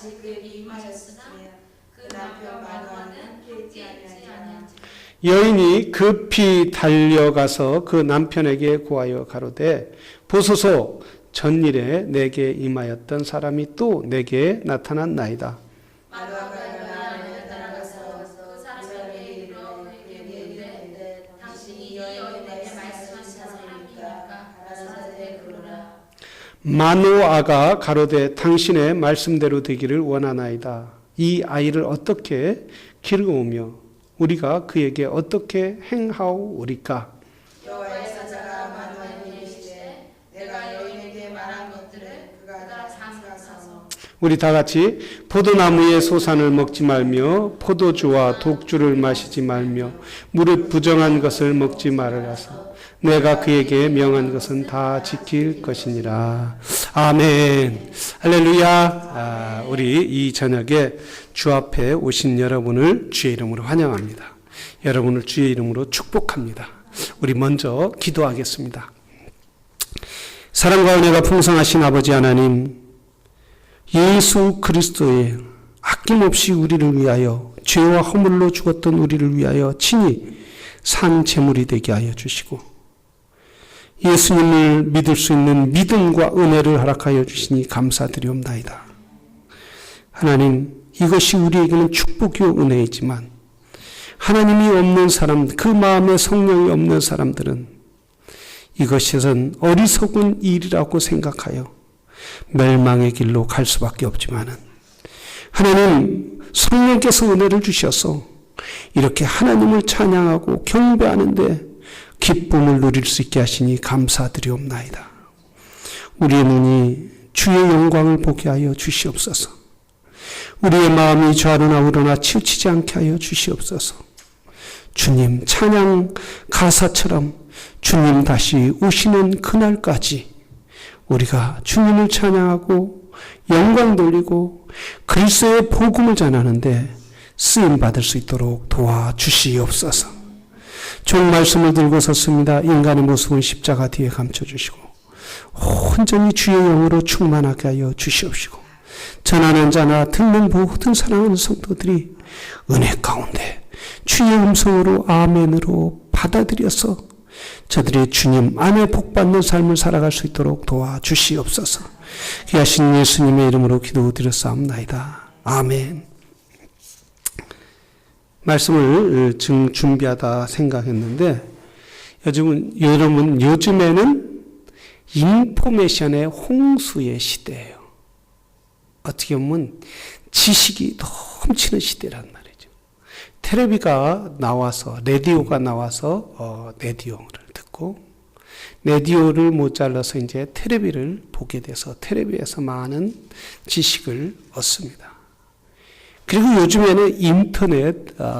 다시 그에게 임하였으나 그 남편 마누아는 피하지 아니한지라. 여인이 급히 달려가서 그 남편에게 구하여 가로되 보소서 전일에 내게 임하였던 사람이 또 내게 나타났나이다. 마누아가 일어나 따라가서 그 사람에게 이르러 그에게 이르되 당신이 이 여인에게 말씀하신 사람이니까 가라사대 그러라. 마노아가 가로되 당신의 말씀대로 되기를 원하나이다. 이 아이를 어떻게 기르오며 우리가 그에게 어떻게 행하오리까? 여호와의 사자가 마누아에게 이르시되 내가 여인에게 말한 것들을 그가 장가사서. 우리 다 같이 포도나무의 소산을 먹지 말며 포도주와 독주를 마시지 말며 무릇 부정한 것을 먹지 말으라서 내가 그에게 명한 것은 다 지킬 것이니라. 아멘. 할렐루야. 우리 이 저녁에 주 앞에 오신 여러분을 주의 이름으로 환영합니다. 여러분을 주의 이름으로 축복합니다. 우리 먼저 기도하겠습니다. 사랑과 은혜가 풍성하신 아버지 하나님, 예수 그리스도의 아낌없이 우리를 위하여 죄와 허물로 죽었던 우리를 위하여 친히 산 제물이 되게 하여 주시고 예수님을 믿을 수 있는 믿음과 은혜를 허락하여 주시니 감사드리옵나이다. 하나님, 이것이 우리에게는 축복이요 은혜이지만 하나님이 없는 사람, 그 마음에 성령이 없는 사람들은 이것은 어리석은 일이라고 생각하여 멸망의 길로 갈 수밖에 없지만은 하나님 성령께서 은혜를 주셔서 이렇게 하나님을 찬양하고 경배하는데 기쁨을 누릴 수 있게 하시니 감사드리옵나이다. 우리의 눈이 주의 영광을 보게 하여 주시옵소서. 우리의 마음이 좌로나 우로나 치우치지 않게 하여 주시옵소서. 주님 찬양 가사처럼 주님 다시 오시는 그날까지 우리가 주님을 찬양하고 영광 돌리고 그리스도의 복음을 전하는데 쓰임받을 수 있도록 도와주시옵소서. 종 말씀을 들고 섰습니다. 인간의 모습은 십자가 뒤에 감춰주시고 온전히 주의 영으로 충만하게 하여 주시옵시고 전하는 자나 듣는 모든 사랑하는 성도들이 은혜 가운데 주의 음성으로 아멘으로 받아들여서 저들이 주님 안에 복받는 삶을 살아갈 수 있도록 도와주시옵소서. 귀하신 예수님의 이름으로 기도드렸사옵나이다. 아멘. 말씀을 준비하다 생각했는데 요즘에는 인포메이션의 홍수의 시대예요. 어떻게 보면 지식이 넘치는 시대란 말이죠. 텔레비가 나와서 라디오가 나와서 라디오를 듣고 라디오를 못 잘라서 이제 텔레비를 보게 돼서 텔레비에서 많은 지식을 얻습니다. 그리고 요즘에는 인터넷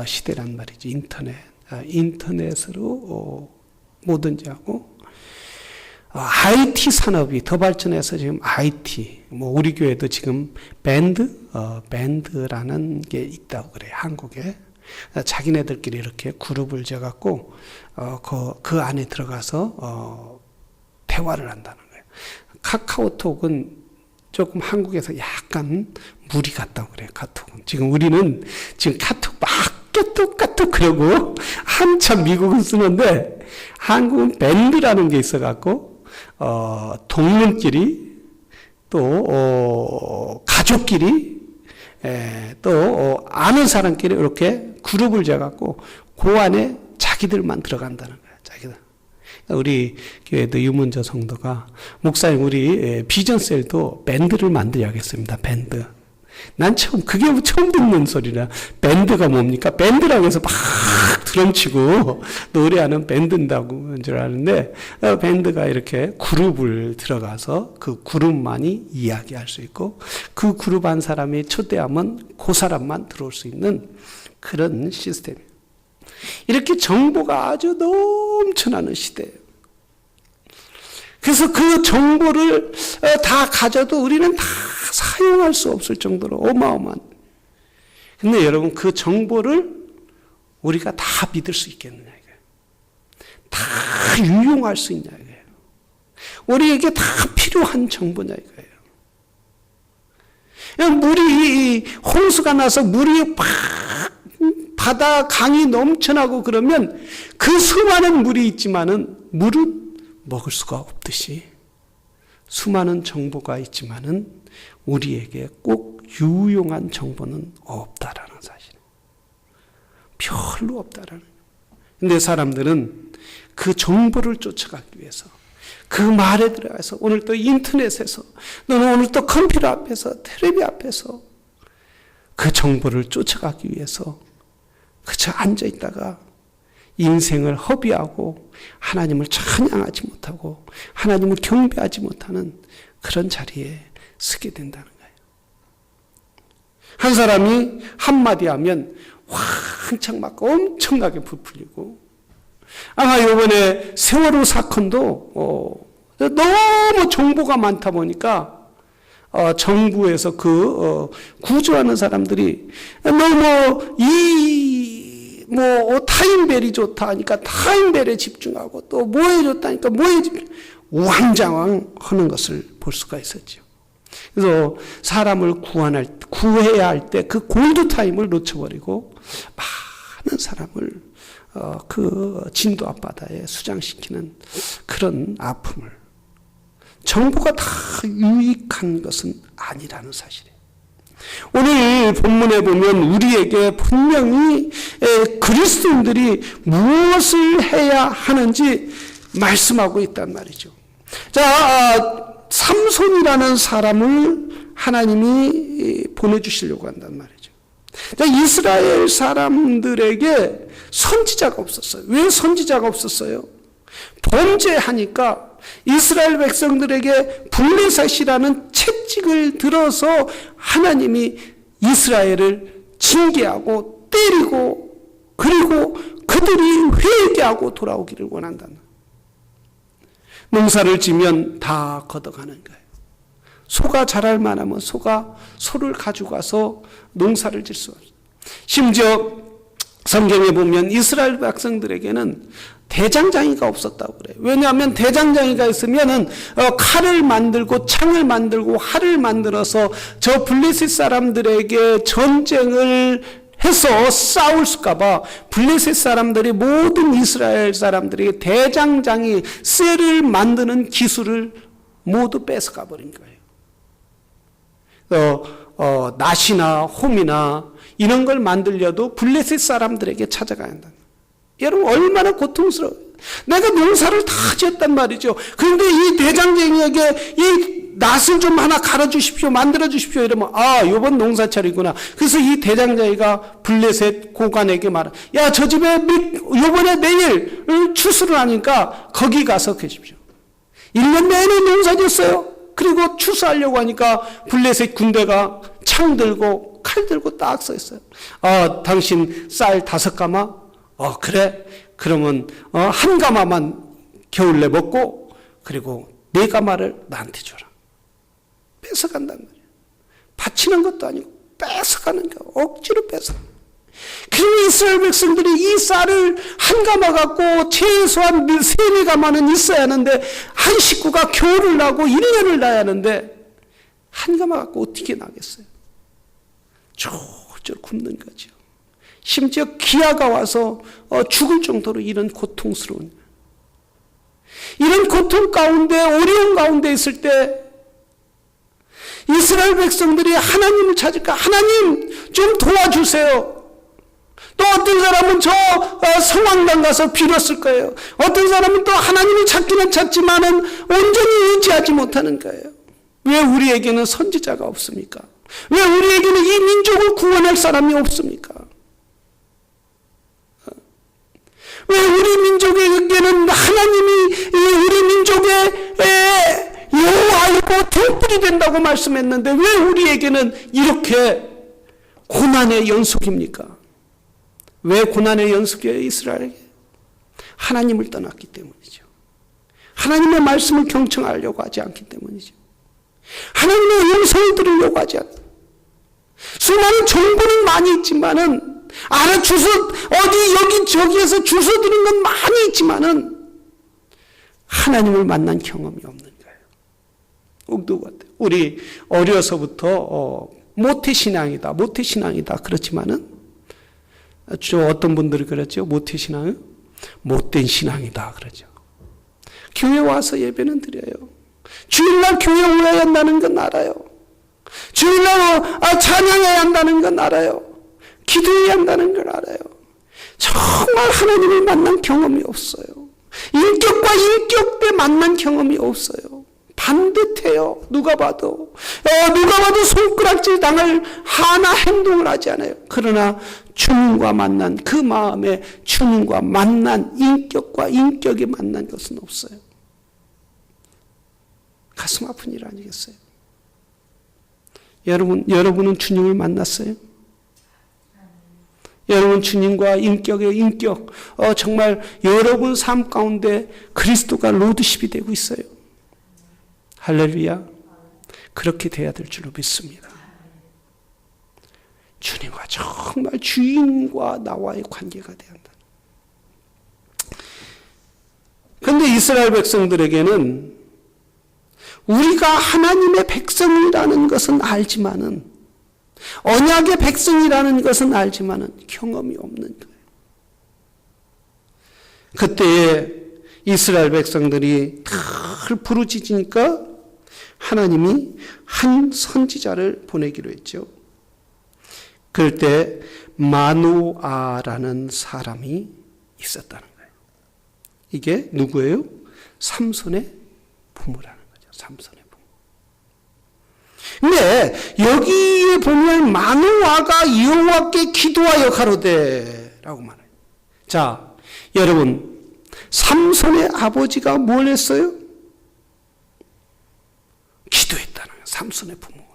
시대란 말이죠. 인터넷으로 뭐든지 하고 IT 산업이 더 발전해서 지금 IT 우리 교회도 지금 밴드라는 게 있다고 그래요. 한국에 자기네들끼리 이렇게 그룹을 지어갖고 그 안에 들어가서 대화를 한다는 거예요. 카카오톡은 조금 한국에서 약간 무리 같다고 그래요. 카톡은. 지금 우리는 지금 카톡 막 까톡 그러고 한참 미국은 쓰는데 한국은 밴드라는 게 있어갖고 동문끼리 또 가족끼리 또 아는 사람끼리 이렇게 그룹을 지어갖고 그 안에 자기들만 들어간다는 거예요. 자기들. 우리 교회도 유문저 성도가 목사님 우리 비전셀도 밴드를 만들어야겠습니다. 밴드. 난 그게 처음 듣는 소리라. 밴드가 뭡니까? 밴드라고 해서 막 드럼 치고 노래하는 밴드인다고 줄 아는데 밴드가 이렇게 그룹을 들어가서 그 그룹만이 이야기할 수 있고 그 그룹 한 사람이 초대하면 그 사람만 들어올 수 있는 그런 시스템이에요. 이렇게 정보가 아주 넘쳐나는 시대예요. 그래서 그 정보를 다 가져도 우리는 다 사용할 수 없을 정도로 어마어마한. 근데 여러분 그 정보를 우리가 다 믿을 수 있겠느냐 이거예요. 다 유용할 수 있냐 이거예요. 우리에게 다 필요한 정보냐 이거예요. 물이 홍수가 나서 물이 팍 바다 강이 넘쳐나고 그러면 그 수많은 물이 있지만은 물은 먹을 수가 없듯이 수많은 정보가 있지만은 우리에게 꼭 유용한 정보는 없다라는 사실. 별로 없다라는. 근데 사람들은 그 정보를 쫓아가기 위해서 그 말에 들어가서 오늘 또 인터넷에서 너는 오늘 또 컴퓨터 앞에서 텔레비 앞에서 그 정보를 쫓아가기 위해서 그저 앉아있다가 인생을 허비하고 하나님을 찬양하지 못하고 하나님을 경배하지 못하는 그런 자리에 서게 된다는 거예요. 한 사람이 한마디 하면 왕창 막 엄청나게 부풀리고 아마 이번에 세월호 사건도 너무 정보가 많다 보니까 정부에서 구조하는 사람들이 너무 타임벨이 좋다 하니까 타임벨에 집중하고 또 뭐에 좋다니까 뭐에 집중, 우왕좌왕 하는 것을 볼 수가 있었죠. 그래서 사람을 구해야 할 때 그 골드타임을 놓쳐버리고 많은 사람을 그 진도 앞바다에 수장시키는 그런 아픔을, 정보가 다 유익한 것은 아니라는 사실이에요. 오늘 본문에 보면 우리에게 분명히 그리스도인들이 무엇을 해야 하는지 말씀하고 있단 말이죠. 자, 삼손이라는 사람을 하나님이 보내주시려고 한단 말이죠. 자, 이스라엘 사람들에게 선지자가 없었어요. 왜 선지자가 없었어요? 범죄하니까 이스라엘 백성들에게 블레셋이라는 채찍을 들어서 하나님이 이스라엘을 징계하고 때리고 그리고 그들이 회개하고 돌아오기를 원한다는. 농사를 지면 다 걷어가는 거예요. 소가 자랄 만하면 소를 가져가서 농사를 질 수 없어요. 심지어 성경에 보면 이스라엘 백성들에게는 대장장이가 없었다고 그래요. 왜냐하면 대장장이가 있으면은 칼을 만들고 창을 만들고 활을 만들어서 저 블레셋 사람들에게 전쟁을 해서 싸울까봐 블레셋 사람들이 모든 이스라엘 사람들에게 대장장이 쇠를 만드는 기술을 모두 뺏어가 버린 거예요. 낫이나 홈이나 이런 걸 만들려도 블레셋 사람들에게 찾아가야 한다. 여러분 얼마나 고통스러워요. 내가 농사를 다 지었단 말이죠. 그런데 이 대장쟁이에게 이 낫을 좀 하나 갈아주십시오, 만들어주십시오 이러면 이번 농사철이구나. 그래서 이 대장쟁이가 블레셋 고관에게 말하, 야, 저 집에 요번에 내일 추수를 하니까 거기 가서 계십시오. 1년 내내 농사 지었어요. 그리고 추수하려고 하니까 블레셋 군대가 창 들고 칼 들고 딱 서 있어요. 당신 쌀 5가마? 그래? 그러면 한 가마만 겨울내 먹고 그리고 4가마를 나한테 줘라. 뺏어간단 말이에요. 바치는 것도 아니고 뺏어가는 거, 억지로 뺏어. 그리고 이스라엘 백성들이 이 쌀을 한 가마 갖고 최소한 3-4가마는 있어야 하는데 한 식구가 겨울을 나고 1년을 나야 하는데 한 가마 갖고 어떻게 나겠어요? 졸졸 굶는 거죠. 심지어 기아가 와서 죽을 정도로 이런 고통스러운, 이런 고통 가운데 어려운 가운데 있을 때 이스라엘 백성들이 하나님을 찾을까? 하나님 좀 도와주세요. 또 어떤 사람은 저 성황당 가서 빌었을 거예요. 어떤 사람은 또 하나님을 찾기는 찾지만은 온전히 의지하지 못하는 거예요. 왜 우리에게는 선지자가 없습니까? 왜 우리에게는 이 민족을 구원할 사람이 없습니까? 왜 우리 민족에게는 하나님이 우리 민족의 여호와이고 등불이 된다고 말씀했는데 왜 우리에게는 이렇게 고난의 연속입니까? 왜 고난의 연속이에요? 이스라엘에게 하나님을 떠났기 때문이죠. 하나님의 말씀을 경청하려고 하지 않기 때문이죠. 하나님의 음성을 들으려고 하지 않습니다. 수많은 정보는 많이 있지만은 어디 여기 저기에서 주워 들은 건 많이 있지만은 하나님을 만난 경험이 없는 거예요. 누구 같아요? 우리 어려서부터 모태신앙이다. 모태신앙이다. 그렇지만은 어떤 분들이 그랬죠. 모태신앙은 못된 신앙이다. 그러죠. 교회 와서 예배는 드려요. 주일날 교회 오야 한다는 건 알아요. 주일날 찬양해야 한다는 건 알아요. 기도해야 한다는 걸 알아요. 정말 하나님을 만난 경험이 없어요. 인격과 인격대 만난 경험이 없어요. 반듯해요. 누가 봐도 손가락질 당할 하나 행동을 하지 않아요. 그러나 주님과 만난 그 마음에 주님과 만난 인격과 인격이 만난 것은 없어요. 가슴 아픈 일 아니겠어요? 여러분은 주님을 만났어요? 여러분 주님과 인격의 인격, 정말 여러분 삶 가운데 그리스도가 로드십이 되고 있어요. 할렐루야. 그렇게 돼야 될 줄로 믿습니다. 주님과 정말 주인과 나와의 관계가 돼야 한다. 그런데 이스라엘 백성들에게는 우리가 하나님의 백성이라는 것은 알지만은, 언약의 백성이라는 것은 알지만은 경험이 없는 거예요. 그때에 이스라엘 백성들이 늘 부르짖으니까 하나님이 한 선지자를 보내기로 했죠. 그럴 때 마노아라는 사람이 있었다는 거예요. 이게 누구예요? 삼손의 부모라는 거죠. 삼손의 부모. 근데 여기에 보면 마노아가 여호와께 기도하여 가로되라고 말해요. 자, 여러분, 삼손의 아버지가 뭘 했어요? 기도했다는 거예요. 삼손의 부모는.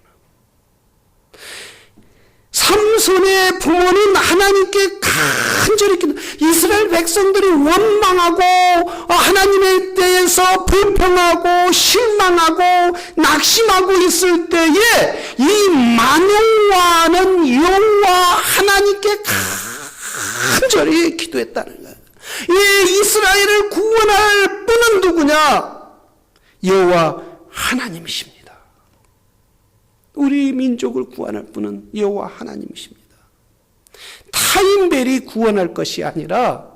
삼손의 부모는 하나님께 간절히 기도. 이스라엘 백성들이 원망하고 하나님에 대해서 불평하고 실망하고 낙심하고 있을 때에 이 마노아는 여호와 하나님께 간절히 기도했다는 거예요. 이 이스라엘을 구원할 분은 누구냐? 여호와 하나님이십니다. 우리 민족을 구원할 분은 여호와 하나님이십니다. 타인벨이 구원할 것이 아니라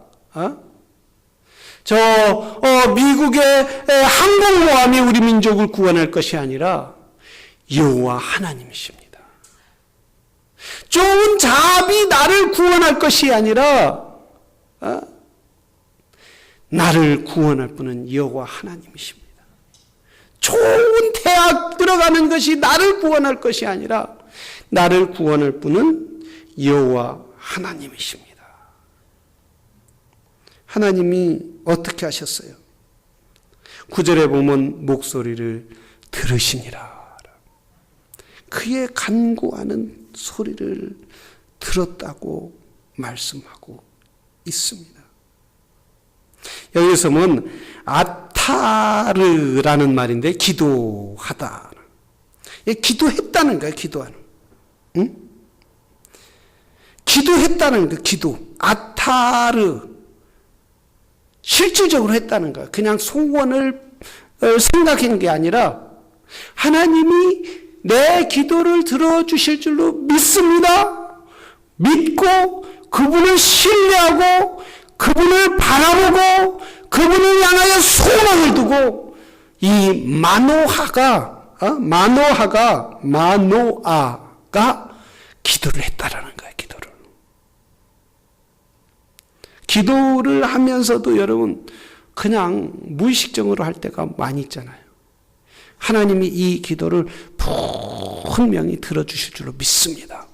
미국의 항공모함이 우리 민족을 구원할 것이 아니라 여호와 하나님이십니다. 좋은 잡이 나를 구원할 것이 아니라 나를 구원할 분은 여호와 하나님이십니다. 좋은 대학 들어가는 것이 나를 구원할 것이 아니라 나를 구원할 분은 여호와 하나님이십니다. 하나님이 어떻게 하셨어요? 9절에 보면 목소리를 들으시니라. 그의 간구하는 소리를 들었다고 말씀하고 있습니다. 여기서 보면 아타르라는 말인데 기도하다. 기도했다는 거예요. 기도하는. 응? 기도했다는 거. 기도. 아타르. 실질적으로 했다는 거예요. 그냥 소원을 생각한 게 아니라 하나님이 내 기도를 들어주실 줄로 믿습니다. 믿고 그분을 신뢰하고 그분을 바라보고 그분을 향하여 소망을 두고 이 마노아가 기도를 했다라는 거예요. 기도를 하면서도 여러분 그냥 무의식적으로 할 때가 많이 있잖아요. 하나님이 이 기도를 분명히 들어주실 줄로 믿습니다.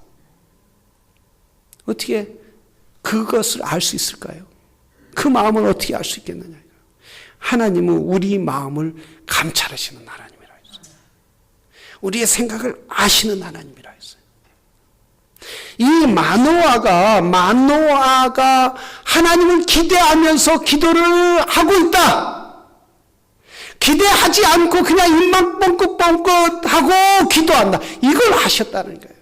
어떻게 그것을 알 수 있을까요? 그 마음을 어떻게 알 수 있겠느냐. 하나님은 우리 마음을 감찰하시는 하나님이라 했어요. 우리의 생각을 아시는 하나님이라 했어요. 이 마노아가 하나님을 기대하면서 기도를 하고 있다. 기대하지 않고 그냥 입만 뻥긋뻥긋 하고 기도한다. 이걸 하셨다는 거예요.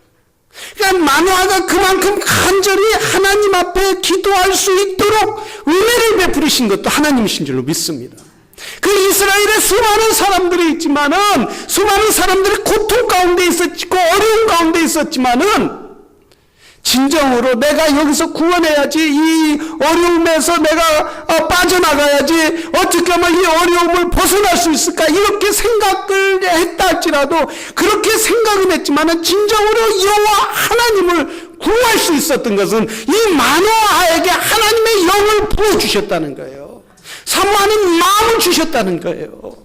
그러니까 마노아가 그만큼 간절히 하나님 앞에 기도할 수 있도록 은혜를 베푸신 것도 하나님이신 줄로 믿습니다. 그 이스라엘에 수많은 사람들이 있지만은 수많은 사람들이 고통 가운데 있었고 어려운 가운데 가운데 있었지만은 진정으로 내가 여기서 구원해야지, 이 어려움에서 내가 빠져나가야지, 어떻게 하면 이 어려움을 벗어날 수 있을까, 이렇게 생각을 했다 할지라도, 그렇게 생각은 했지만은 진정으로 여호와 하나님을 구할 수 있었던 것은 이 마노아에게 하나님의 영을 부어주셨다는 거예요. 사모하는 마음을 주셨다는 거예요.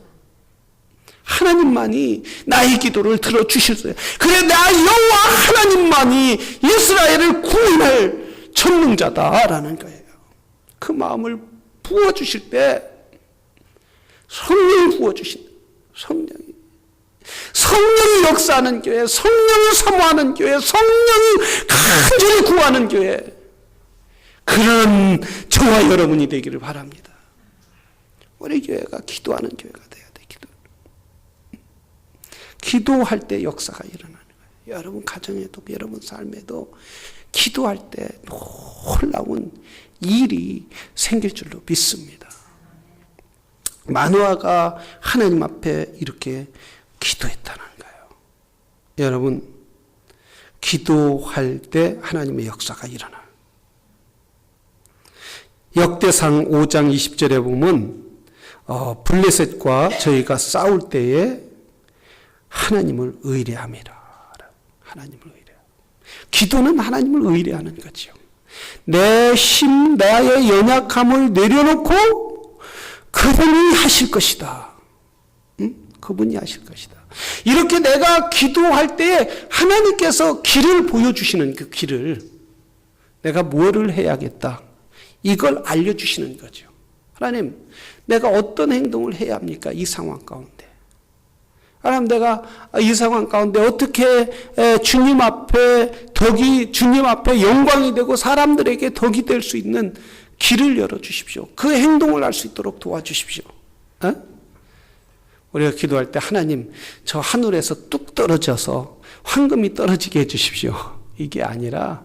하나님만이 나의 기도를 들어주셨어요. 그래, 나 여호와 하나님만이 이스라엘을 구원할 전능자다라는 거예요. 그 마음을 부어주실 때 성령이 부어주신다. 성령이 역사하는 교회, 성령을 사모하는 교회, 성령이 간절히 구하는 교회, 그런 저와 여러분이 되기를 바랍니다. 우리 교회가 기도하는 교회가 돼야 돼. 기도할 때 역사가 일어나는 거예요. 여러분 가정에도, 여러분 삶에도 기도할 때 놀라운 일이 생길 줄로 믿습니다. 마노아가 하나님 앞에 이렇게 기도했다는 거예요. 여러분, 기도할 때 하나님의 역사가 일어나요. 역대상 5장 20절에 보면 블레셋과 저희가 싸울 때에 하나님을 의뢰함이라. 하나님을 의뢰. 기도는 하나님을 의뢰하는 거죠. 내 힘, 나의 연약함을 내려놓고 그분이 하실 것이다. 그분이 하실 것이다. 이렇게 내가 기도할 때 하나님께서 길을 보여주시는 그 길을, 내가 뭐를 해야겠다, 이걸 알려주시는 거죠. 하나님, 내가 어떤 행동을 해야 합니까? 이 상황 가운데. 하나님, 내가 이 상황 가운데 어떻게 주님 앞에 주님 앞에 영광이 되고 사람들에게 덕이 될 수 있는 길을 열어주십시오. 그 행동을 할 수 있도록 도와주십시오. 우리가 기도할 때, 하나님, 저 하늘에서 뚝 떨어져서 황금이 떨어지게 해주십시오. 이게 아니라,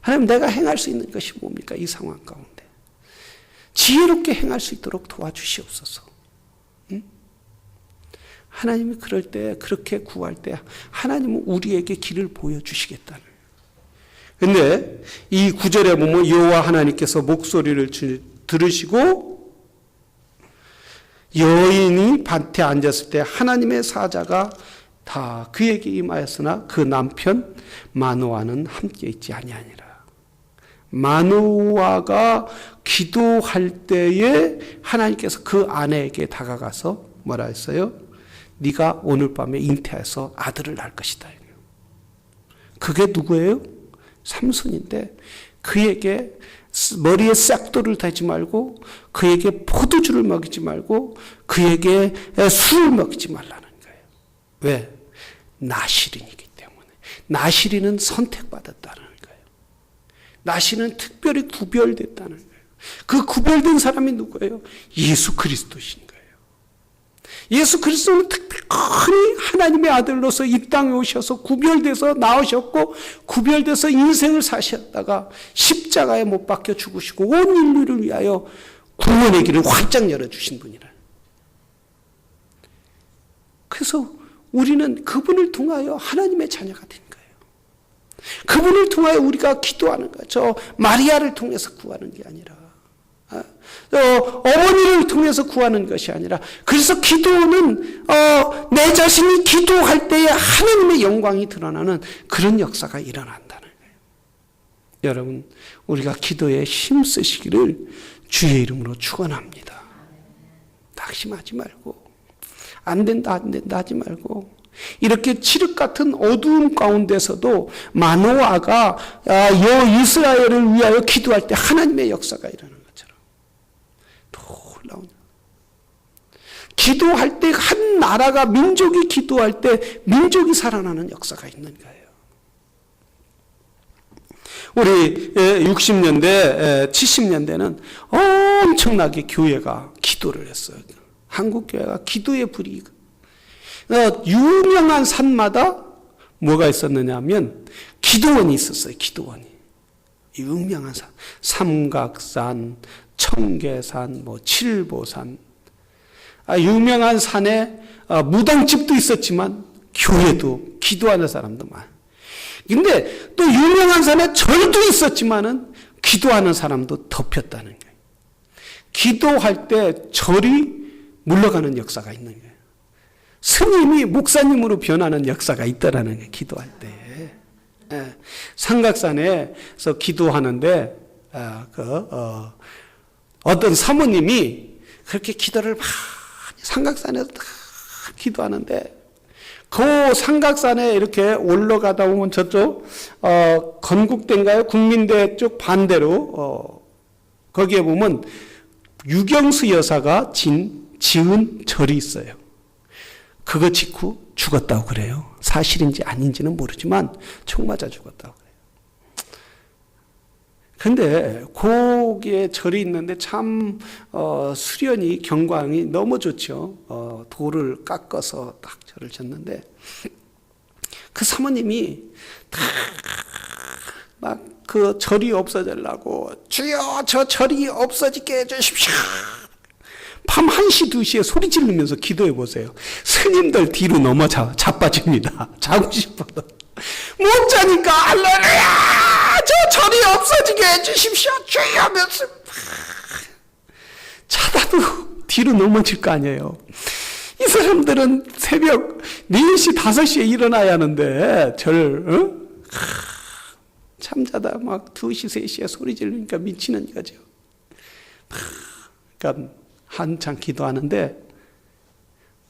하나님, 내가 행할 수 있는 것이 뭡니까? 이 상황 가운데 지혜롭게 행할 수 있도록 도와주시옵소서. 하나님이 그럴 때, 그렇게 구할 때 하나님은 우리에게 길을 보여주시겠다는. 근데 이 9절에 보면 여호와 하나님께서 목소리를 들으시고 여인이 밭에 앉았을 때 하나님의 사자가 다 그에게 임하였으나 그 남편 마노아는 함께 있지 아니하니라. 마노아가 기도할 때에 하나님께서 그 아내에게 다가가서 뭐라 했어요? 네가 오늘 밤에 잉태해서 아들을 낳을 것이다. 그게 누구예요? 삼손인데, 그에게 머리에 싹돌을 대지 말고, 그에게 포도주를 먹이지 말고, 그에게 술을 먹이지 말라는 거예요. 왜? 나실인이기 때문에. 나실인은 선택받았다는 거예요. 나실은 특별히 구별됐다는 거예요. 그 구별된 사람이 누구예요? 예수 그리스도신 거예요. 예수 그리스도는 특별히 하나님의 아들로서 이 땅에 오셔서 구별돼서 나오셨고, 구별돼서 인생을 사셨다가 십자가에 못 박혀 죽으시고 온 인류를 위하여 구원의 길을 활짝 열어주신 분이라. 그래서 우리는 그분을 통하여 하나님의 자녀가 된 거예요. 그분을 통하여 우리가 기도하는 거예요. 저 마리아를 통해서 구하는 게 아니라, 어머니를 통해서 구하는 것이 아니라, 그래서 기도는 내 자신이 기도할 때에 하나님의 영광이 드러나는 그런 역사가 일어난다는 거예요. 여러분, 우리가 기도에 힘쓰시기를 주의 이름으로 축원합니다. 낙심하지 말고, 안 된다 하지 말고, 이렇게 칠흑 같은 어두움 가운데서도 마노아가 이스라엘을 위하여 기도할 때 하나님의 역사가 일어나는 것처럼 놀라운. 기도할 때 한 나라가, 민족이 기도할 때 민족이 살아나는 역사가 있는 거예요. 우리 60년대, 70년대는 엄청나게 교회가 기도를 했어요. 한국 교회가 기도의 불이. 유명한 산마다 뭐가 있었느냐 하면 기도원이 있었어요. 기도원이. 유명한 산. 삼각산, 청계산, 칠보산. 유명한 산에 무당집도 있었지만 교회도 기도하는 사람도 많아요. 근데 또 유명한 산에 절도 있었지만은 기도하는 사람도 덮였다는 거예요. 기도할 때 절이 물러가는 역사가 있는 거예요. 스님이 목사님으로 변하는 역사가 있다라는 거예요. 기도할 때. 예. 삼각산에서 기도하는데 어떤 사모님이 그렇게 기도를 많이 삼각산에서 다 기도하는데 그 삼각산에 이렇게 올라가다 보면 저쪽 건국대인가요? 국민대 쪽 반대로 거기에 보면 유경수 여사가 지은 절이 있어요. 그거 짓고 죽었다고 그래요. 사실인지 아닌지는 모르지만 총 맞아 죽었다고 그래요. 근데 거기에 절이 있는데 참 수련이 경광이 너무 좋죠. 돌을 깎아서 딱 절을 졌는데 그 사모님이 막 그 절이 없어지려고 주여 저 절이 없어지게 해주십시오. 밤 1시 2시에 소리 지르면서 기도해 보세요. 스님들 뒤로 넘어 자빠집니다. 자고 싶어도 못 자니까 할렐루야 저 절이 없어지게 해주십시오 주여 하면서 자다도 뒤로 넘어질 거 아니에요. 이 사람들은 새벽 4시 5시에 일어나야 하는데 잠자다 막 2시 3시에 소리 지르니까 미치는 거죠. 그러니까 한창 기도하는데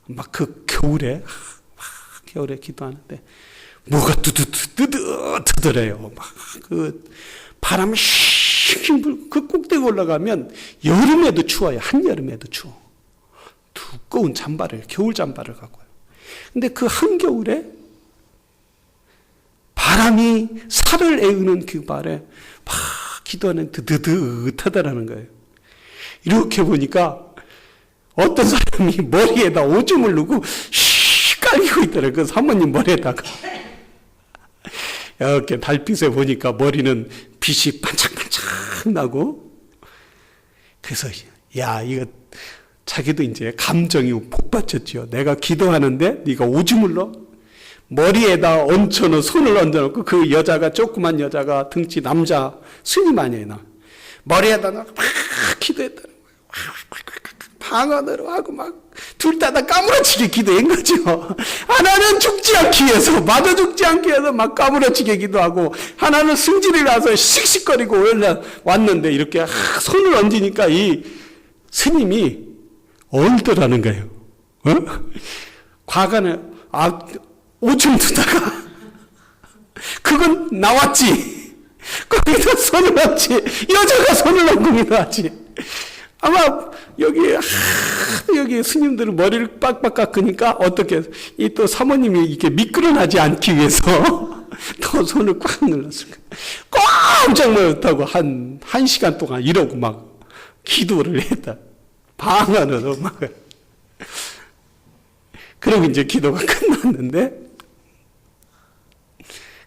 막 그 겨울에 기도하는데 뭐가 뜨드뜨드래요. 막 그 바람이 싱싱 불고 그 꼭대기 올라가면 여름에도 추워요. 한여름에도 추워. 두꺼운 잠바를 겨울 잠바를 갖고 와요. 근데 그 한겨울에 바람이 살을 에우는 그 발에 막 기도하는 드드드하다라는 거예요. 이렇게 보니까 어떤 사람이 머리에다 오줌을 누고 쉬 깔리고 있더라고요. 그 사모님 머리에다가. 이렇게 달빛에 보니까 머리는 빛이 반짝반짝 나고 그래서 야 이거 자기도 이제 감정이 폭받쳤죠. 내가 기도하는데 네가 오줌을 넣어? 머리에다 얹혀놓은 손을 얹어놓고 그 여자가 조그만 여자가 등치 남자 스님 아니에요. 나. 머리에다 막 기도했다는 거예요. 방언으로 하고 막 둘 다 까무러치게 기도한 거죠. 하나는 죽지 않기 위해서 맞아 죽지 않기 위해서 막 까무러치게 기도하고 하나는 승질이 나서 씩씩거리고 왔는데 이렇게 손을 얹으니까 이 스님이 얼더라는 거예요. 과거에 오줌 두다가 그건 나왔지. 거기다 손을 얹지. 여자가 손을 얹고 기도하지. 아마 여기 스님들은 머리를 빡빡 깎으니까 어떻게 이 또 사모님이 이렇게 미끄러나지 않기 위해서 더 손을 꽉 눌렀을 거예요. 깜짝 놀랐다고 한 시간 동안 이러고 막 기도를 했다. 방언으로 막. 그리고 이제 기도가 끝났는데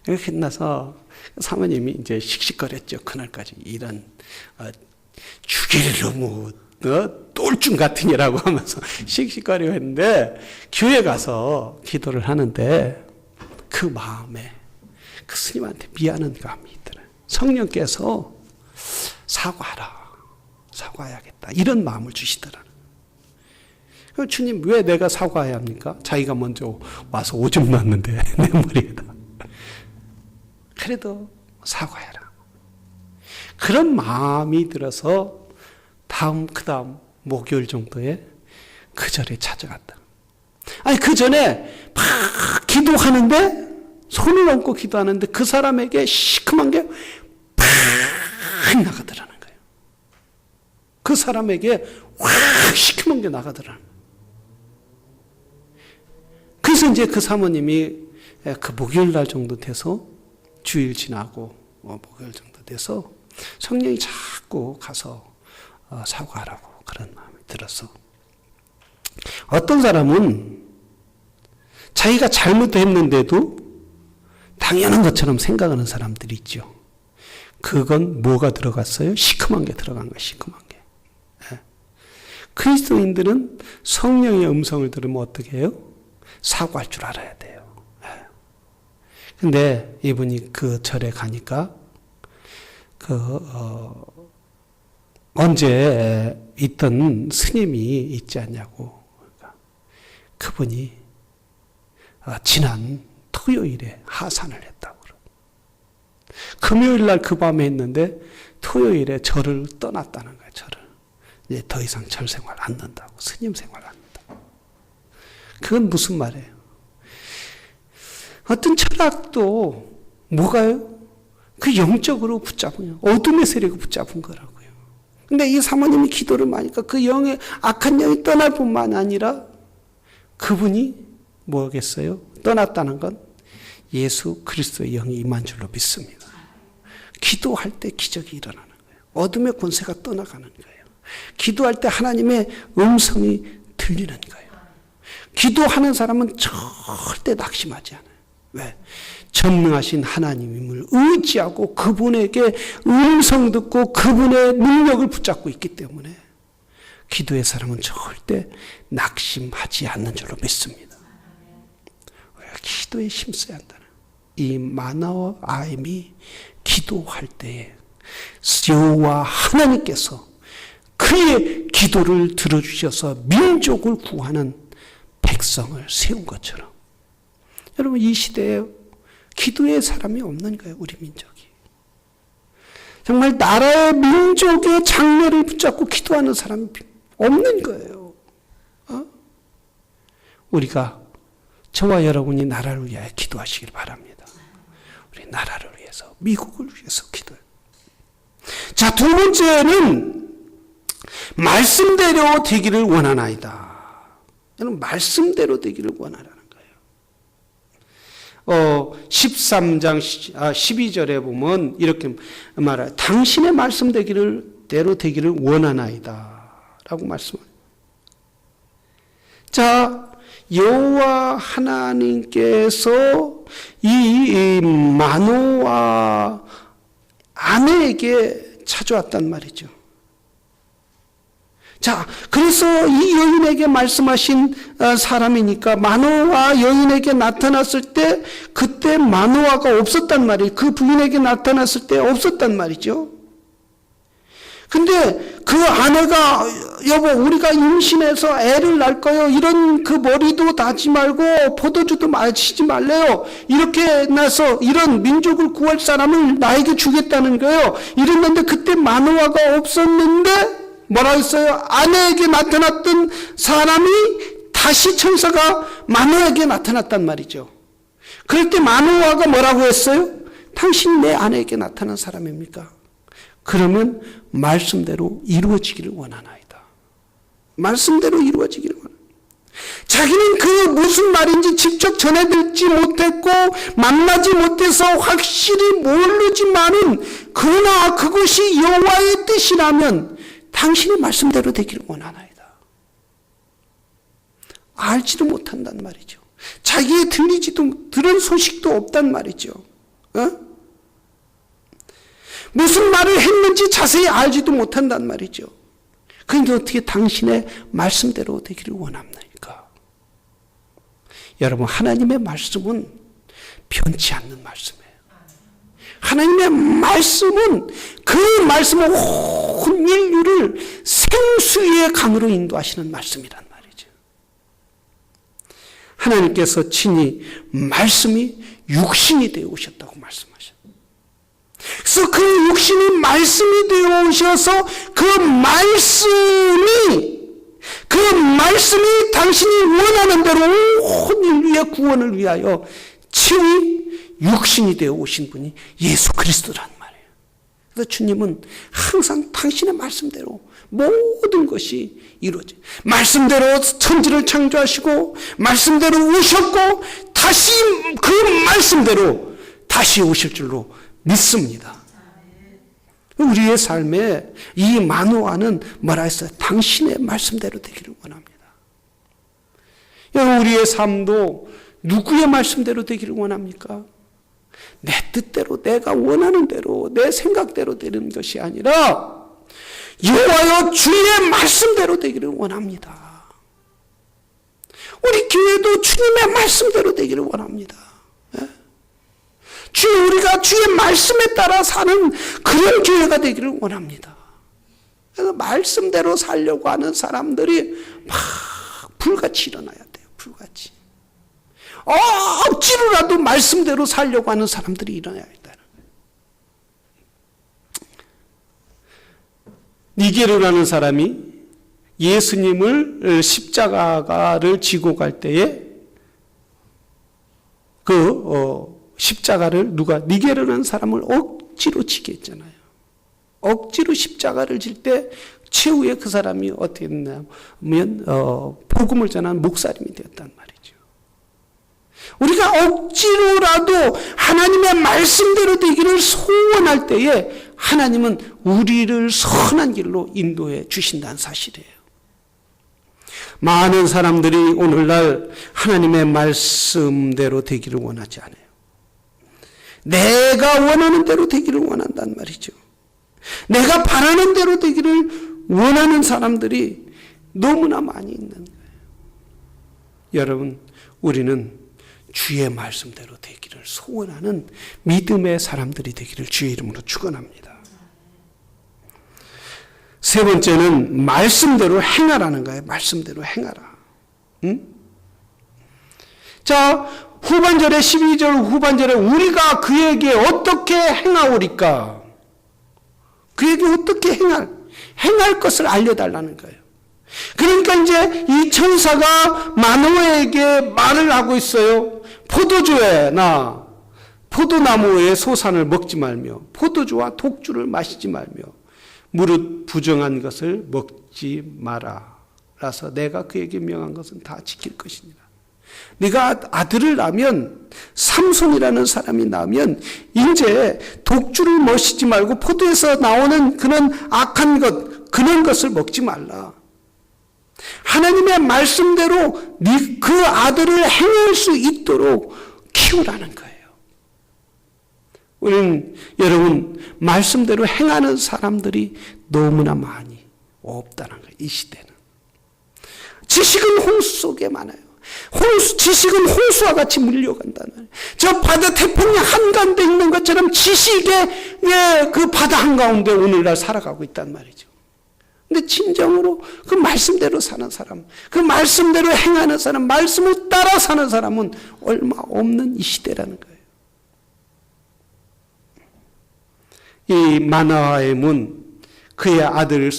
끝나서 사모님이 이제 씩씩거렸죠. 그날까지 이런 죽일 놈의 똘중 같은 이라고 하면서 씩씩거리고 했는데 교회 가서 기도를 하는데 그 마음에 그 스님한테 미안한 감이 있더라고요. 성령께서 사과해야겠다 이런 마음을 주시더라고요. 주님 왜 내가 사과해야 합니까? 자기가 먼저 와서 오줌 놨는데 내 머리에다. 그래도 사과해라. 그런 마음이 들어서 그 다음 목요일 정도에 그 절에 찾아갔다. 아니 그 전에 막 기도하는데 손을 얹고 기도하는데 그 사람에게 시큼한 게 팍 나가더라는 거예요. 그 사람에게 확 시큼한 게 나가더라는 거예요. 그래서 이제 그 사모님이 그 목요일 날 정도 돼서 주일 지나고 목요일 정도 돼서 성령이 자꾸 가서 사과하라고 그런 마음이 들어서 어떤 사람은 자기가 잘못했는데도 당연한 것처럼 생각하는 사람들이 있죠. 그건 뭐가 들어갔어요? 시큼한 게 들어간 거예요. 시큼한 게. 그리스도인들은 성령의 음성을 들으면 어떻게 해요? 사과할 줄 알아야 돼요. 근데 이분이 그 절에 가니까 언제 있던 스님이 있지 않냐고. 그분이 지난 토요일에 하산을 했다고. 금요일 날 그 밤에 했는데 토요일에 절을 떠났다는 거예요. 절을. 이제 더 이상 절 생활 안 한다고. 스님 생활 안 한다고. 그건 무슨 말이에요? 어떤 철학도 뭐가요? 그 영적으로 붙잡은, 어둠의 세력을 붙잡은 거라고요. 근데 이 사모님이 기도를 많이 하니까 그 영의 악한 영이 떠날 뿐만 아니라 그분이 뭐겠어요? 떠났다는 건 예수 그리스도의 영이 임한 줄로 믿습니다. 기도할 때 기적이 일어나는 거예요. 어둠의 권세가 떠나가는 거예요. 기도할 때 하나님의 음성이 들리는 거예요. 기도하는 사람은 절대 낙심하지 않아요. 왜? 전능하신 하나님임을 의지하고 그분에게 음성 듣고 그분의 능력을 붙잡고 있기 때문에 기도의 사람은 절대 낙심하지 않는 줄로 믿습니다. 기도에 힘써야 한다는 이 마나와 아임이 기도할 때에 여호와 하나님께서 그의 기도를 들어주셔서 민족을 구하는 백성을 세운 것처럼 여러분 이 시대에 기도의 사람이 없는 거예요. 우리 민족이. 정말 나라의 민족의 장래를 붙잡고 기도하는 사람이 없는 거예요. 우리가 저와 여러분이 나라를 위하여 기도하시길 바랍니다. 우리 나라를 위해서, 미국을 위해서 기도해요. 자, 두 번째는 말씀대로 되기를 원하나이다. 여러분 말씀대로 되기를 원하라는 거예요. 13장 12절에 보면 이렇게 말해요. 당신의 말씀대로 되기를 원하나이다 라고 말씀합니다. 자, 여호와 하나님께서 이 마노아 아내에게 찾아왔단 말이죠. 자, 그래서 이 여인에게 말씀하신 사람이니까 마노아 여인에게 나타났을 때 그때 마노아가 없었단 말이에요. 그 부인에게 나타났을 때 없었단 말이죠. 근데 그 아내가 여보 우리가 임신해서 애를 낳을 거요. 이런 그 머리도 다지 말고 포도주도 마시지 말래요. 이렇게 나서 이런 민족을 구할 사람을 나에게 주겠다는 거예요. 이랬는데 그때 마노아가 없었는데 뭐라 했어요? 아내에게 나타났던 사람이 다시 천사가 마노아에게 나타났단 말이죠. 그럴 때 마노아가 뭐라고 했어요? 당신이 내 아내에게 나타난 사람입니까? 그러면 말씀대로 이루어지기를 원하나이다. 말씀대로 이루어지기를 원하나이다. 자기는 그 무슨 말인지 직접 전해듣지 못했고 만나지 못해서 확실히 모르지만은 그러나 그것이 여호와의 뜻이라면 당신의 말씀대로 되기를 원하나이다. 알지도 못한단 말이죠. 자기의 들은 소식도 없단 말이죠. 무슨 말을 했는지 자세히 알지도 못한단 말이죠. 그런데 어떻게 당신의 말씀대로 되기를 원합니까? 여러분 하나님의 말씀은 변치 않는 말씀이에요. 하나님의 말씀은 그 말씀은 온 인류를 생수의 강으로 인도하시는 말씀이란 말이죠. 하나님께서 친히 말씀이 육신이 되어 오셨다고 말씀하셨어요. 그래서 그 육신이 말씀이 되어 오셔서 그 말씀이 당신이 원하는 대로 온 인류의 구원을 위하여 친히 육신이 되어 오신 분이 예수 그리스도란 말이에요. 그래서 주님은 항상 당신의 말씀대로 모든 것이 이루어져요. 말씀대로 천지를 창조하시고 말씀대로 오셨고 다시 그 말씀대로 다시 오실 줄로 믿습니다. 우리의 삶에 이 마노아는 뭐라 했어요? 당신의 말씀대로 되기를 원합니다. 우리의 삶도 누구의 말씀대로 되기를 원합니까? 내 뜻대로 내가 원하는 대로 내 생각대로 되는 것이 아니라 여호와여 주의 말씀대로 되기를 원합니다. 우리 교회도 주님의 말씀대로 되기를 원합니다. 우리가 주의 말씀에 따라 사는 그런 교회가 되기를 원합니다. 그래서 말씀대로 살려고 하는 사람들이 막 불같이 일어나야 돼요. 불같이. 억지로라도 말씀대로 살려고 하는 사람들이 일어나야 한다는 거예요. 니게르라는 사람이 예수님을 십자가를 지고 갈 때에 십자가를 니게르라는 사람을 억지로 지게 했잖아요. 억지로 십자가를 질 때 최후에 그 사람이 어떻게 됐냐면 복음을 전하는 목사님이 되었단 말이죠. 우리가 억지로라도 하나님의 말씀대로 되기를 소원할 때에 하나님은 우리를 선한 길로 인도해 주신다는 사실이에요. 많은 사람들이 오늘날 하나님의 말씀대로 되기를 원하지 않아요. 내가 원하는 대로 되기를 원한단 말이죠. 내가 바라는 대로 되기를 원하는 사람들이 너무나 많이 있는 거예요. 여러분, 우리는 주의 말씀대로 되기를 소원하는 믿음의 사람들이 되기를 주의 이름으로 축원합니다. 세 번째는 말씀대로 행하라는 거예요. 말씀대로 행하라. 응? 자, 후반절에 12절 후반절에 우리가 그에게 어떻게 행하오리까? 그에게 어떻게 행할 것을 알려달라는 거예요. 그러니까 이제 이 천사가 마노아에게 말을 하고 있어요. 포도주나 포도나무의 소산을 먹지 말며 포도주와 독주를 마시지 말며 무릇 부정한 것을 먹지 마라. 라서 내가 그에게 명한 것은 다 지킬 것이니라. 네가 아들을 낳으면 삼손이라는 사람이 낳으면 이제 독주를 마시지 말고 포도에서 나오는 그런 악한 것, 그런 것을 먹지 말라. 하나님의 말씀대로 그 아들을 행할 수 있도록 키우라는 거예요. 우리는 여러분 말씀대로 행하는 사람들이 너무나 많이 없다는 거예요. 이 시대는. 지식은 홍수 속에 많아요. 지식은 홍수와 같이 물려간다는 거예요. 저 바다 태평양 한가운데 있는 것처럼 지식의 그 바다 한가운데 오늘날 살아가고 있단 말이죠. 근데 진정으로 그 말씀대로 사는 사람, 그 말씀대로 행하는 사람, 말씀을 따라 사는 사람은 얼마 없는 이 시대라는 거예요. 이 마노아의 문, 그의 아들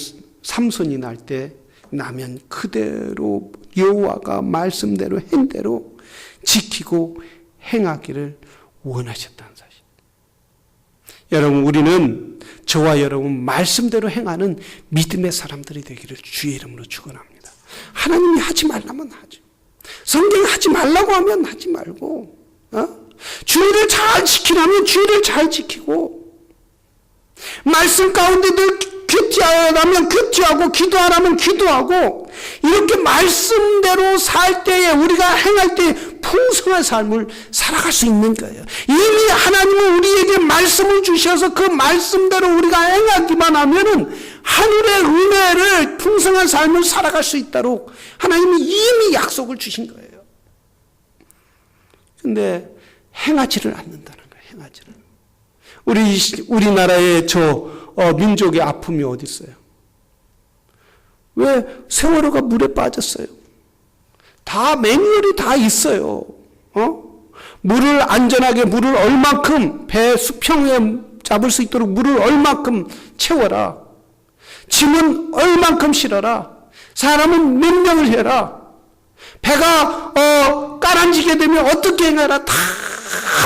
삼손이 날 때 나면 그대로 여호와가 말씀대로 한 대로 지키고 행하기를 원하셨다는 사실. 여러분, 우리는 저와 여러분 말씀대로 행하는 믿음의 사람들이 되기를 주의 이름으로 축원합니다. 하나님이 하지 말라면 하죠. 성경이 하지 말라고 하면 하지 말고, 주의를 잘 지키라면 주의를 잘 지키고, 말씀 가운데 늘 큐티하라면 큐티하고 기도하라면 기도하고, 이렇게 말씀대로 살 때에 우리가 행할 때 풍성한 삶을 살아갈 수 있는 거예요. 이미 하나님은 우리에게 말씀을 주셔서 그 말씀대로 우리가 행하기만 하면은 하늘의 은혜를 풍성한 삶을 살아갈 수 있도록 하나님이 이미 약속을 주신 거예요. 근데 행하지를 않는다는 거예요. 행하지를. 우리나라의 민족의 아픔이 어디 있어요? 왜 세월호가 물에 빠졌어요? 다 매뉴얼이 다 있어요. 물을 안전하게 물을 얼만큼 배 수평에 잡을 수 있도록 물을 얼만큼 채워라. 짐은 얼만큼 실어라. 사람은 몇 명을 해라. 배가 까란지게 되면 어떻게 행하라. 다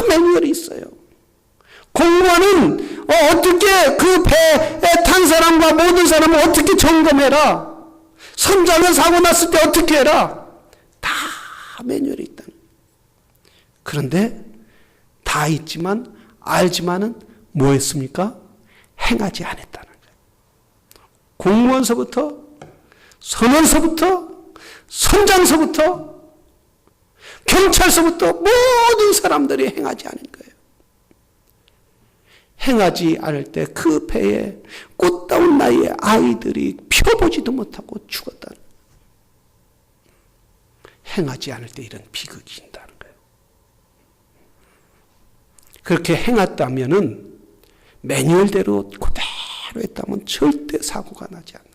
매뉴얼이 있어요. 공무원은 어떻게 그 배에 탄 사람과 모든 사람을 어떻게 점검해라. 선장은 사고 났을 때 어떻게 해라. 다 매뉴얼이 있다는. 그런데 다 있지만 알지만은 뭐 했습니까? 행하지 않았다는 거예요. 공무원서부터 선원서부터 선장서부터 경찰서부터 모든 사람들이 행하지 않은 거예요. 행하지 않을 때 그 배에 꽃다운 나이의 아이들이 펴보지도 못하고 죽었다는 거예요. 행하지 않을 때 이런 비극이 있다는 거예요. 그렇게 행했다면은 매뉴얼대로 그대로 했다면 절대 사고가 나지 않는.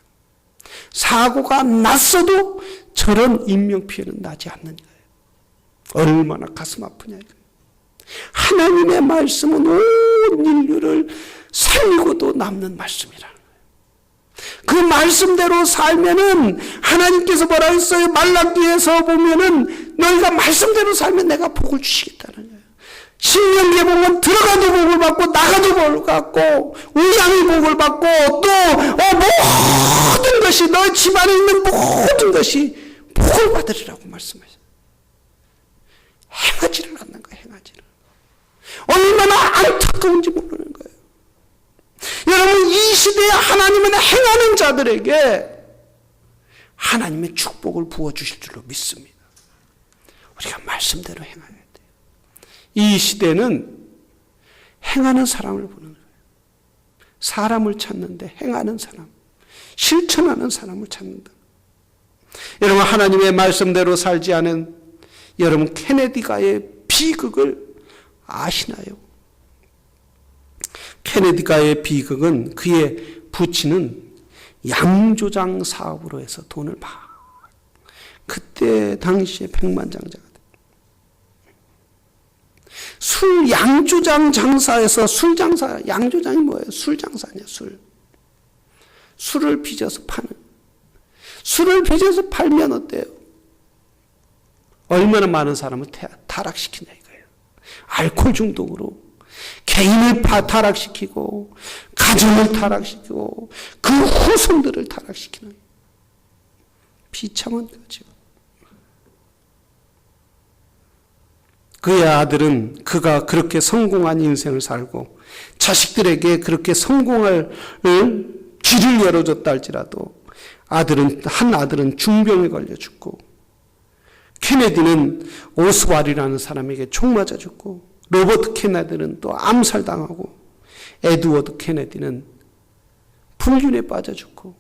사고가 났어도 저런 인명피해는 나지 않는 거예요. 얼마나 가슴 아프냐 이거예요. 하나님의 말씀은 온 인류를 살리고도 남는 말씀이라는 거예요. 그 말씀대로 살면은 하나님께서 뭐라 했어요? 말라기에서 보면은 너희가 말씀대로 살면 내가 복을 주시겠다는 거예요. 신명기에 보면 들어가도 복을 받고 나가도 복을 받고 우양이 복을 받고 또 모든 것이 너희 집안에 있는 모든 것이 복을 받으리라고 말씀하셨어요. 행하지를 않는 거예요. 행하지를. 얼마나 안타까운지 모르는 거예요. 여러분, 이 시대에 하나님은 행하는 자들에게 하나님의 축복을 부어주실 줄로 믿습니다. 우리가 말씀대로 행해야 돼요. 이 시대는 행하는 사람을 보는 거예요. 사람을 찾는데 행하는 사람, 실천하는 사람을 찾는다. 여러분, 하나님의 말씀대로 살지 않은 여러분 케네디가의 비극을 아시나요? 케네디가의 비극은 그의 부친은 양조장 사업으로 해서 돈을 그때 당시에 백만장자가 술 양조장 장사에서 술 장사, 양조장이 뭐예요? 술 장사냐, 술을 빚어서 파는. 술을 빚어서 팔면 어때요? 얼마나 많은 사람을 타락시키냐 이거예요. 알코올 중독으로 개인을 타락시키고 가정을 타락시키고 그 후손들을 타락시키는 비참한 거죠. 그의 아들은 그가 그렇게 성공한 인생을 살고 자식들에게 그렇게 성공할 길을 열어줬다 할지라도 한 아들은 중병에 걸려 죽고 케네디는 오스왈이라는 사람에게 총 맞아 죽고 로버트 케네디는 또 암살당하고 에드워드 케네디는 불륜에 빠져 죽고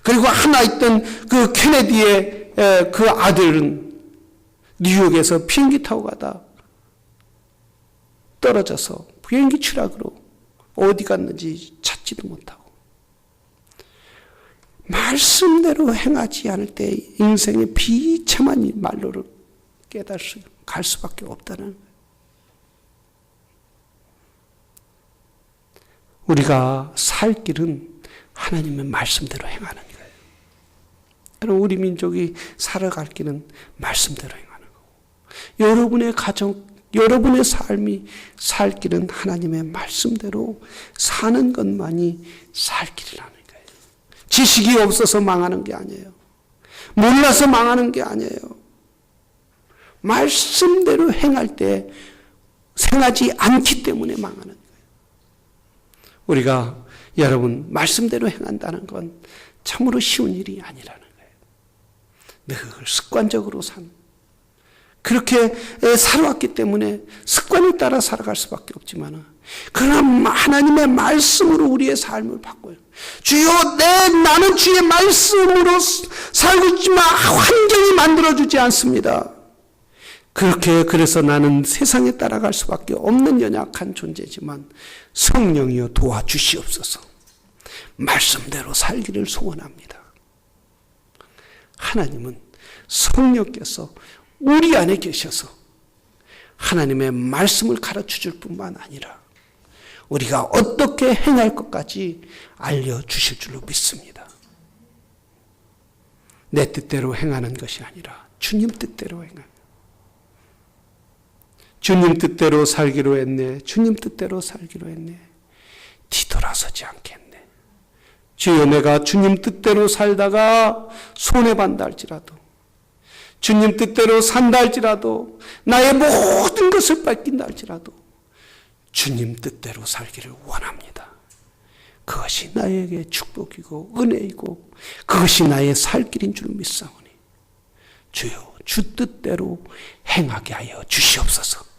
그리고 하나 있던 그 케네디의 그 아들은 뉴욕에서 비행기 타고 가다 떨어져서 비행기 추락으로 어디 갔는지 찾지도 못하고 말씀대로 행하지 않을 때 인생의 비참한 말로를 갈 수밖에 없다는 거예요. 우리가 살 길은 하나님의 말씀대로 행하는 거예요. 여러분, 우리 민족이 살아갈 길은 말씀대로 행하는 거고 여러분의 가정, 여러분의 삶이 살 길은 하나님의 말씀대로 사는 것만이 살 길이라는 거예요. 지식이 없어서 망하는 게 아니에요. 몰라서 망하는 게 아니에요. 말씀대로 행할 때 행하지 않기 때문에 망하는 거예요. 우리가 여러분 말씀대로 행한다는 건 참으로 쉬운 일이 아니라는 거예요. 늘 습관적으로 그렇게 살아왔기 때문에 습관에 따라 살아갈 수밖에 없지만 그러나 하나님의 말씀으로 우리의 삶을 바꿔요. 주여 나는 주의 말씀으로 살고 있지만 환경이 만들어주지 않습니다. 그래서 나는 세상에 따라갈 수밖에 없는 연약한 존재지만 성령이여 도와주시옵소서. 말씀대로 살기를 소원합니다. 하나님은 성령께서 우리 안에 계셔서 하나님의 말씀을 가르쳐 줄 뿐만 아니라 우리가 어떻게 행할 것까지 알려주실 줄로 믿습니다. 내 뜻대로 행하는 것이 아니라 주님 뜻대로 행하는 주님 뜻대로 살기로 했네. 주님 뜻대로 살기로 했네. 뒤돌아서지 않겠네. 주여 내가 주님 뜻대로 살다가 손해반다 할지라도 주님 뜻대로 산다 할지라도 나의 모든 것을 뺏긴다 할지라도 주님 뜻대로 살기를 원합니다. 그것이 나에게 축복이고 은혜이고 그것이 나의 살 길인 줄 믿사오니 주여 주 뜻대로 행하게 하여 주시옵소서.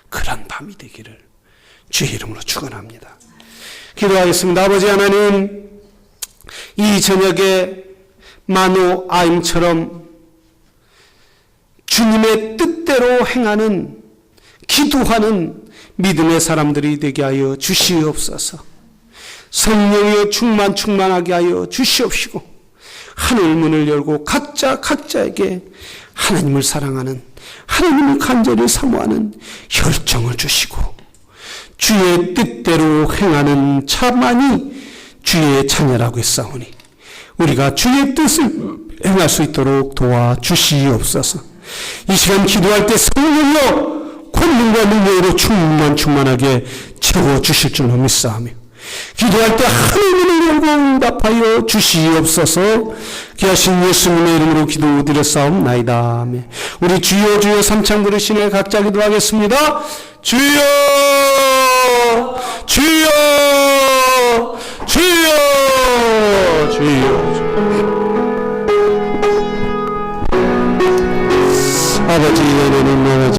그런 밤이 되기를 주의 이름으로 축원합니다. 기도하겠습니다. 아버지 하나님, 이 저녁에 마노 아임처럼 주님의 뜻대로 행하는 기도하는 믿음의 사람들이 되게 하여 주시옵소서. 성령의 충만하게 하여 주시옵시고 하늘 문을 열고 각자에게 하나님을 사랑하는, 하나님을 간절히 사모하는 혈정을 주시고 주의 뜻대로 행하는 자만이 주의 자녀라고 했사오니 우리가 주의 뜻을 행할 수 있도록 도와주시옵소서. 이 시간 기도할 때 성령이여 권능과 능력으로 충만하게 채워주실 줄로 믿사오며 기도할 때 하늘문을 열고 응답하여 주시옵소서. 귀하신 예수님의 이름으로 기도드렸사옵나이다. 아멘. 우리 주여 주여 삼창 부르시네 각자 기도하겠습니다. 주여 주여 주여 주여. 아버지, 아버지